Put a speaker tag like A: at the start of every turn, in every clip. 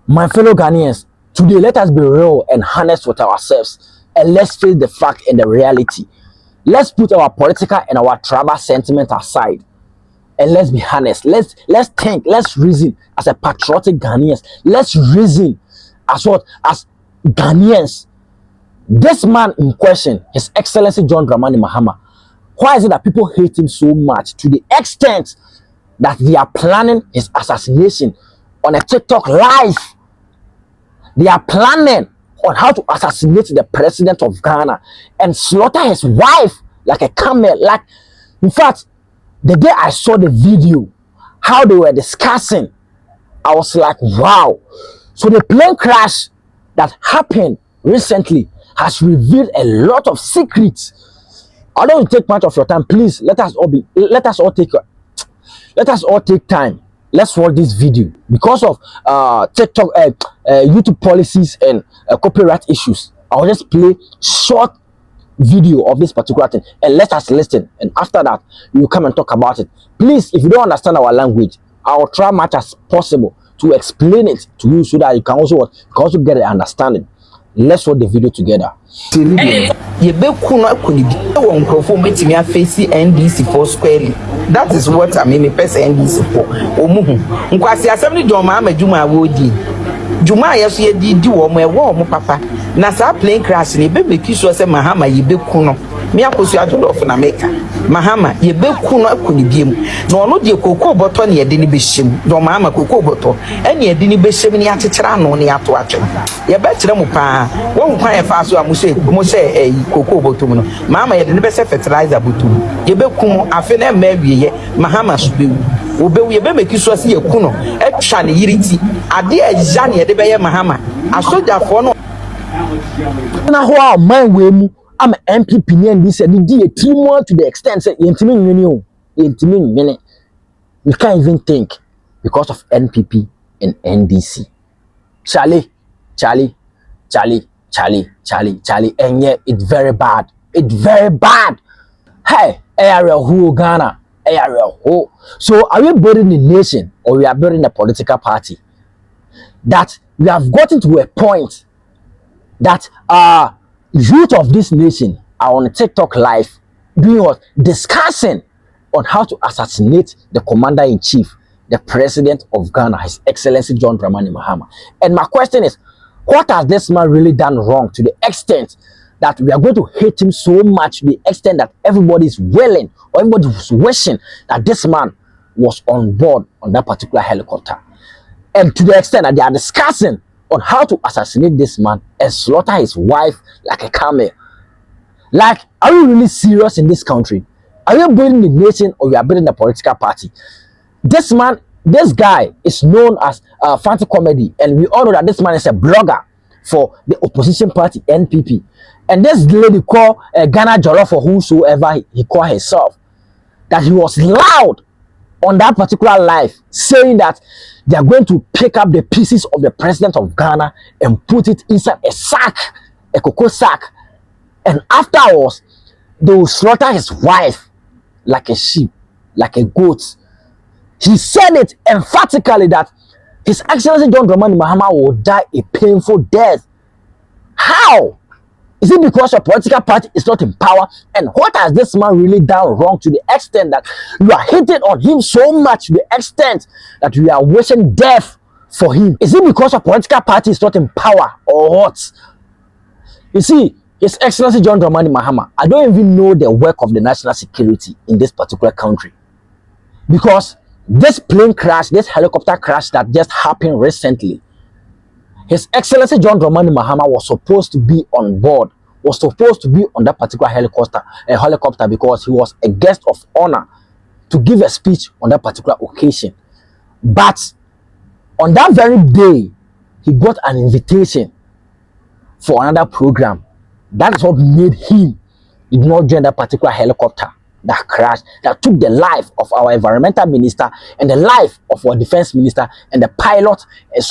A: My fellow Ghanaians, today let us be real and honest with ourselves, and let's face the fact and the reality. Let's put our political and our tribal sentiment aside, and let's be honest. Let's think, let's reason as a patriotic Ghanaians. Let's reason as what as Ghanaians. This man in question, His Excellency John Dramani Mahama, why is it that people hate him so much to the extent that they are planning his assassination on a TikTok live? They are planning on how to assassinate the president of Ghana and slaughter his wife like a camel. Like, in fact, the day I saw the video, how they were discussing, I was like, wow. So the plane crash that happened recently has revealed a lot of secrets. I don't take much of your time. Please let us all take time. Let's watch this video because of TikTok, YouTube policies and copyright issues. I'll just play short video of this particular thing and let us listen. And after that, you come and talk about it. Please, if you don't understand our language, I'll try much as possible to explain it to you so that you can also get an understanding. Let's watch the video together.
B: That is what I mean, person NDC for. Nkwasi assembly Joma Juma wodi. Juma yeso ye di wo mo papa. Na sa plane crash ni be make sure say Mahama ye be kuno. Me akosu ajodo of na America. Mahama ye be kuno akuni biem. Na ono de kokoo boto na ye de ni be hyem. Do Mahama kokoo boto. Ene ye de ni be hyem ni akekera no ni ato atwe. Ye be kire mu pa. Wo nkwan ye fa so amuse kokoo boto mu no. Mahama ye de ni be se fertilizer boto. Ye be kum afi na ma wiye Mahama so be obewu ye be make sure say ye kuno. Etwa ne yiriti. Ade eja ne ye de be ye Mahama. Asojafo no
A: na ho a man we mu am MPP ni and this said di etimo to the extent say yentimi nwene o yentimi nwene. We can't even think because of NPP and NDC. Charlie, and yeah, it's very bad. It's very bad. Hey, area who Ghana, area who. So are we building a nation or we are building a political party? That we have gotten to a point that youth of this nation are on a TikTok live doing what? Discussing on how to assassinate the commander-in-chief, the president of Ghana, His Excellency John Dramani Mahama. And my question is, what has this man really done wrong to the extent that we are going to hate him so much, to the extent that everybody is willing or everybody is wishing that this man was on board on that particular helicopter? And to the extent that they are discussing on how to assassinate this man and slaughter his wife like a camel. Like, are we really serious in this country? Are we building a nation or we are building a political party? This guy is known as Fancy Comedy, and we all know that this man is a blogger for the opposition party NPP. And this lady called Ghana Jollof or whosoever he called herself, that he was loud on that particular live saying that they are going to pick up the pieces of the president of Ghana and put it inside a sack, a cocoa sack, and afterwards they will slaughter his wife like a sheep, like a goat. He said it emphatically that His Excellency John Dramani Mahama will die a painful death. How? Is it because your political party is not in power? And what has this man really done wrong to the extent that you are hating on him so much, to the extent that you are wishing death for him? Is it because your political party is not in power or what? You see, His Excellency John Dramani Mahama, I don't even know the work of the national security in this particular country. Because this plane crash, this helicopter crash that just happened recently, His Excellency John Dramani Mahama was supposed to be on board, was supposed to be on that particular helicopter because he was a guest of honor to give a speech on that particular occasion. But on that very day, he got an invitation for another program. That is what made him did not join that particular helicopter that crashed, that took the life of our environmental minister and the life of our defense minister and the pilot and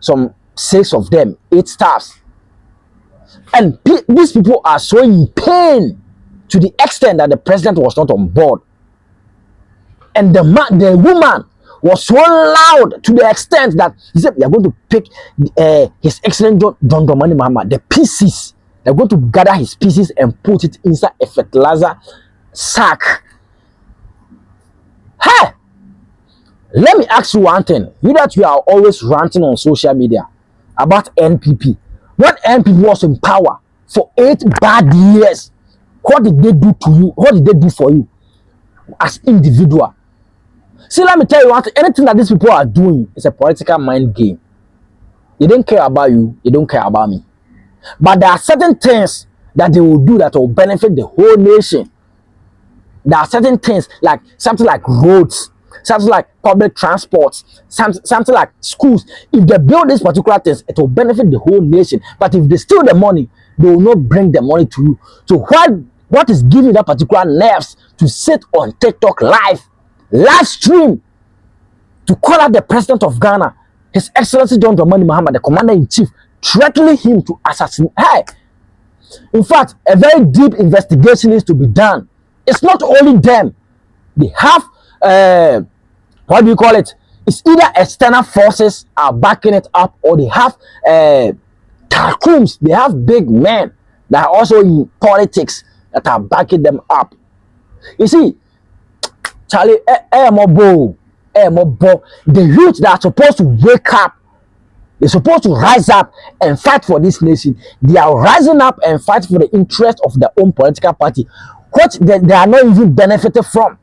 A: some 6 of them, 8 staffs. And these people are so in pain to the extent that the president was not on board. And the woman was so loud to the extent that he said they are going to pick His Excellency John Dramani Mahama, the pieces. They're going to gather his pieces and put it inside a fertilizer sack. Hey, let me ask you one thing. You that you are always ranting on social media about NPP. When NPP was in power for 8 bad years, what did they do to you? What did they do for you as individual? See, let me tell you one thing. Anything that these people are doing is a political mind game. They don't care about you. They don't care about me. But there are certain things that they will do that will benefit the whole nation. There are certain things like something like roads, something like public transport, something like schools. If they build these particular things, it will benefit the whole nation. But if they steal the money, they will not bring the money to you. So what is giving that particular nerves to sit on TikTok live stream, to call out the president of Ghana, His Excellency John Dramani Mahama, the commander-in-chief, threatening him to assassinate? Hey, in fact, a very deep investigation needs to be done. It's not only them. They have, what do you call it? It's either external forces are backing it up, or they have tycoons. They have big men that are also in politics that are backing them up. You see, Charlie, the youth that are supposed to wake up, they're supposed to rise up and fight for this nation. They are rising up and fight for the interest of their own political party, which they are not even benefited from.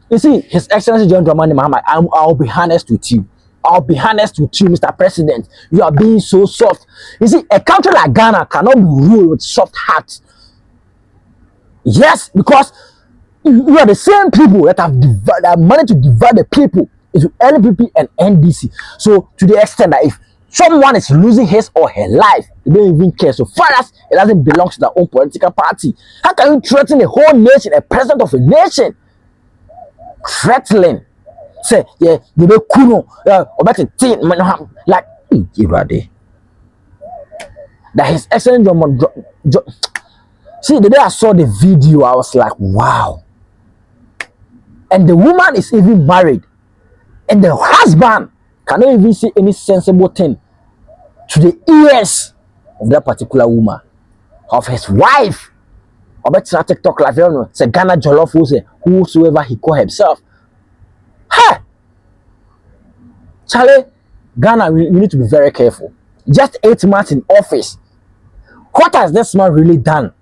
A: You see, His Excellency John Dramani Mahama, I'll be honest with you. I'll be honest with you, Mr. President. You are being so soft. You see, a country like Ghana cannot be ruled with soft hearts. Yes, because you are the same people that have managed to divide the people into NPP and NDC. So to the extent that if someone is losing his or her life, they don't even care. So far as it doesn't belong to their own political party, how can you threaten a whole nation, a president of a nation? Threatening, say, yeah, they be kuno, about a thing, like, that His Excellency see, the day I saw the video, I was like, wow. And the woman is even married, and the husband cannot even say any sensible thing to the ears of that particular woman, of his wife. I bet you TikTok live, you know, say Ghana Jollof, whosoever he call himself. Ha! Charlie, Ghana, we need to be very careful. Just 8 months in office. What has this man really done?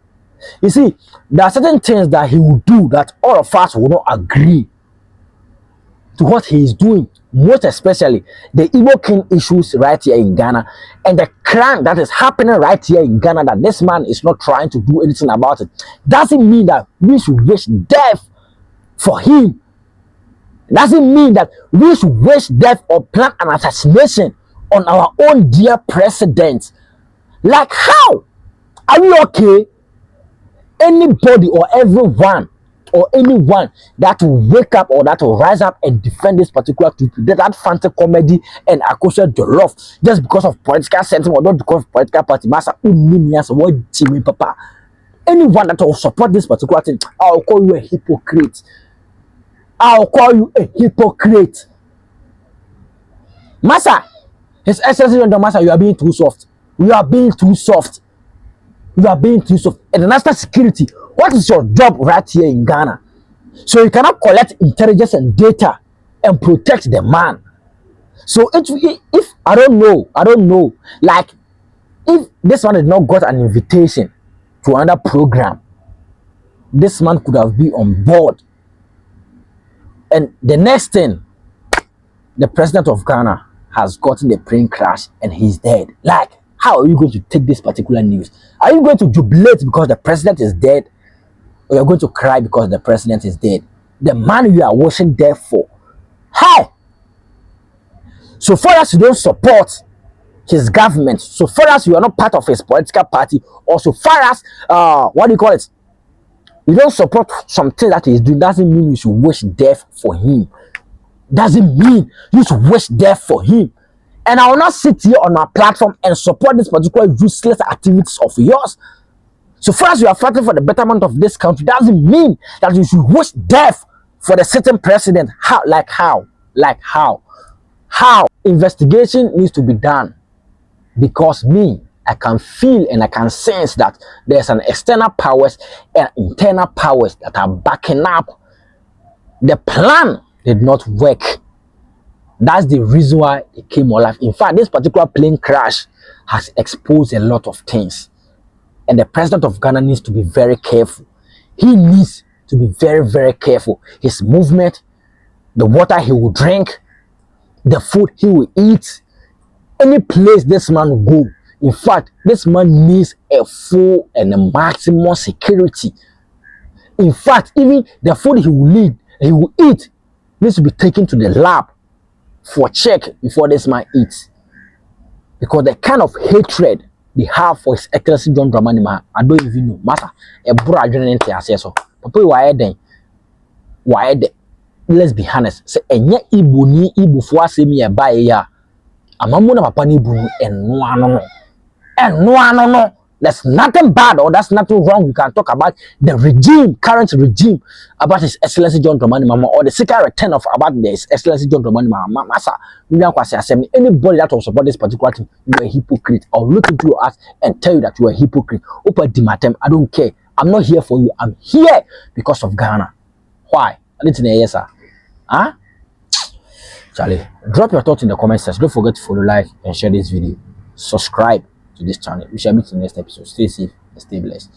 A: You see, there are certain things that he will do that all of us will not agree to what he is doing. Most especially the Igbo King issues right here in Ghana, and the crime that is happening right here in Ghana, that this man is not trying to do anything about it, doesn't mean that we should wish death for him. Doesn't mean that we should wish death or plan an assassination on our own dear president. Like how? Are we okay? Anybody or everyone or anyone that will wake up or that will rise up and defend this particular people, that fancy comedy and Akosha Jollof, just because of political sentiment or not because of political party, Master Papa. Anyone that will support this particular thing, I'll call you a hypocrite. I'll call you a hypocrite. Master, His Excellency and the Master, you are being too soft. You are being too soft. You are being too soft. And the national security, what is your job right here in Ghana? So you cannot collect intelligence and data and protect the man. So if I don't know, like if this one did not got an invitation to another program, this man could have been on board. And the next thing, the president of Ghana has gotten the plane crash and he's dead. Like, how are you going to take this particular news? Are you going to jubilate because the president is dead? Or you're going to cry because the president is dead? The man you are wishing death for. How? So far as you don't support his government, so far as you are not part of his political party, or so far as, what do you call it? You don't support something that he's doing, doesn't mean you should wish death for him. Doesn't mean you should wish death for him. And I will not sit here on our platform and support this particular useless activities of yours. So far as you are fighting for the betterment of this country, doesn't mean that you should wish death for the sitting president. How? Like how? Like how? How? Investigation needs to be done because me, I can feel and I can sense that there's an external powers and internal powers that are backing up. The plan did not work. That's the reason why it came alive. In fact, this particular plane crash has exposed a lot of things. And the president of Ghana needs to be very careful. He needs to be very, very careful. His movement, the water he will drink, the food he will eat, any place this man will go. In fact, this man needs a full and a maximum security. In fact, even the food he will eat needs to be taken to the lab for check before this man eats. Because the kind of hatred they have for His Excellency John Dramani Mahama, I don't even know. Master, a bro adrenaline te ase so. Papa why den? Let's be honest. Say enye Igbo ni Igbo fo asemi e ba ya. Amamu na papa ni Igbo no. There's nothing bad or that's nothing wrong. You can talk about the regime, current regime, about His Excellency John Dramani Mahama, or the second return of about His Excellency John Dramani Mahama. Masa, anybody that will support this particular thing, you are a hypocrite. Or look into your ass and tell you that you are a hypocrite. Open Dimatem, I don't care. I'm not here for you. I'm here because of Ghana. Why? I need to know, yes, sir. Huh? Charlie, drop your thoughts in the comment section. Don't forget to follow, like, and share this video. Subscribe to this channel. We shall meet in the next episode. Stay safe and stay blessed.